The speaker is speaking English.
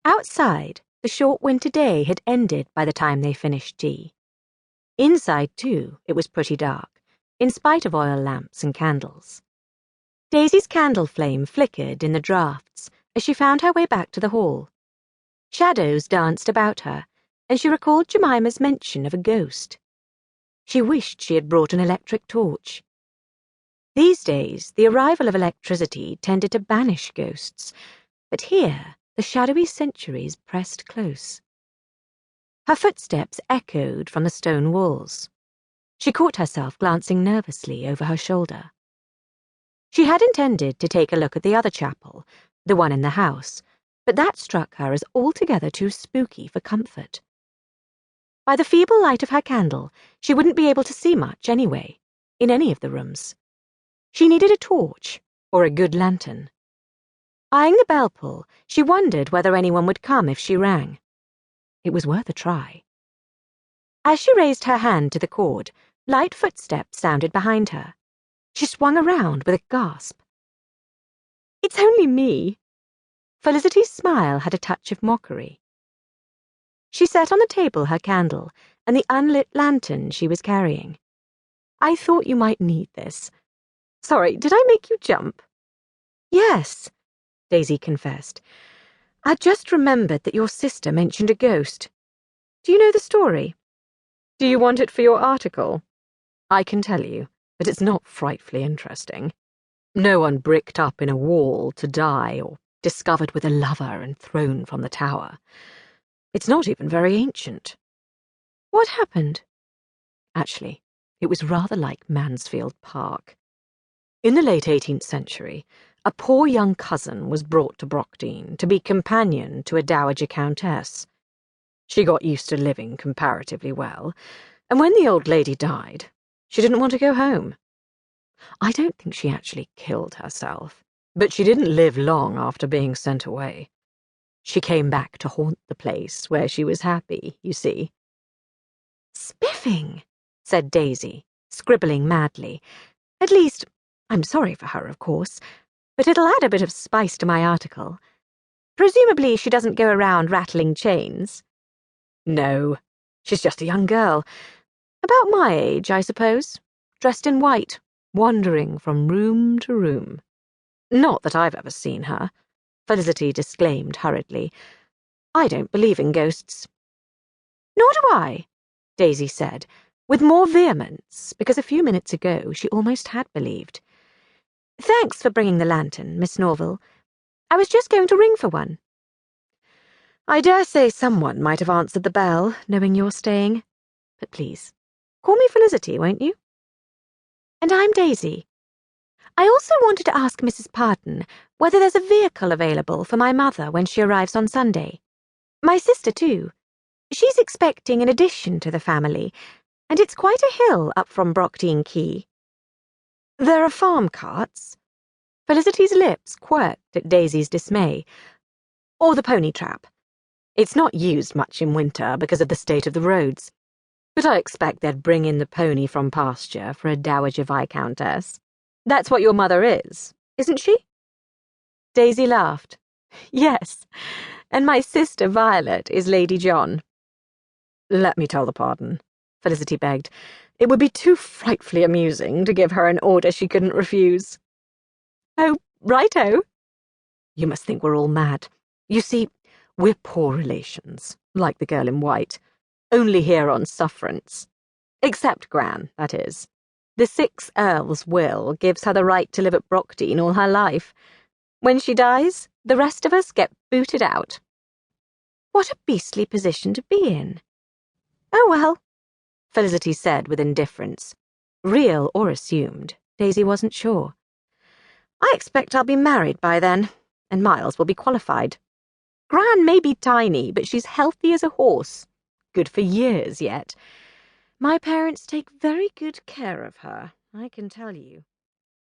Outside, the short winter day had ended by the time they finished tea. Inside, too, it was pretty dark, in spite of oil lamps and candles. Daisy's candle flame flickered in the draughts as she found her way back to the hall. Shadows danced about her, and she recalled Jemima's mention of a ghost. She wished she had brought an electric torch. These days, the arrival of electricity tended to banish ghosts, but here the shadowy centuries pressed close. Her footsteps echoed from the stone walls. She caught herself glancing nervously over her shoulder. She had intended to take a look at the other chapel, the one in the house, but that struck her as altogether too spooky for comfort. By the feeble light of her candle, she wouldn't be able to see much anyway, in any of the rooms. She needed a torch, or a good lantern. Eyeing the bell pull, she wondered whether anyone would come if she rang. It was worth a try. As she raised her hand to the cord, light footsteps sounded behind her. She swung around with a gasp. "It's only me." Felicity's smile had a touch of mockery. She set on the table her candle and the unlit lantern she was carrying. "I thought you might need this. Sorry, did I make you jump?" "Yes," Daisy confessed. "I just remembered that your sister mentioned a ghost. Do you know the story?" "Do you want it for your article?" "I can tell you, but it's not frightfully interesting. No one bricked up in a wall to die or discovered with a lover and thrown from the tower. It's not even very ancient." "What happened?" Actually, it was rather like Mansfield Park. In the late 18th century, a poor young cousin was brought to Brockdene to be companion to a dowager countess. She got used to living comparatively well, and when the old lady died, she didn't want to go home. I don't think she actually killed herself, but she didn't live long after being sent away. She came back to haunt the place where she was happy, you see. "Spiffing," said Daisy, scribbling madly. "At least, I'm sorry for her, of course, but it'll add a bit of spice to my article. Presumably she doesn't go around rattling chains." "No, she's just a young girl. About my age, I suppose, dressed in white, wandering from room to room. Not that I've ever seen her," Felicity disclaimed hurriedly. "I don't believe in ghosts." "Nor do I," Daisy said, with more vehemence, because a few minutes ago she almost had believed. "Thanks for bringing the lantern, Miss Norval. I was just going to ring for one." "I dare say someone might have answered the bell, knowing you're staying. But please, call me Felicity, won't you?" "And I'm Daisy. I also wanted to ask Mrs. Parton whether there's a vehicle available for my mother when she arrives on Sunday. My sister, too. She's expecting an addition to the family, and it's quite a hill up from Brockdene Quay." "There are farm carts?" Felicity's lips quirked at Daisy's dismay. "Or the pony trap. It's not used much in winter because of the state of the roads, but I expect they'd bring in the pony from pasture for a dowager viscountess. That's what your mother is, isn't she?" Daisy laughed. "Yes, and my sister Violet is Lady John." "Let me tell the pardon," Felicity begged. "It would be too frightfully amusing to give her an order she couldn't refuse." "Oh, righto." "You must think we're all mad. You see, we're poor relations, like the girl in white, only here on sufferance. Except Gran, that is. The 6 Earls' will gives her the right to live at Brockdene all her life. When she dies, the rest of us get booted out." "What a beastly position to be in." "Oh, well," Felicity said with indifference. Real or assumed, Daisy wasn't sure. "I expect I'll be married by then, and Miles will be qualified. Gran may be tiny, but she's healthy as a horse. Good for years yet. My parents take very good care of her, I can tell you."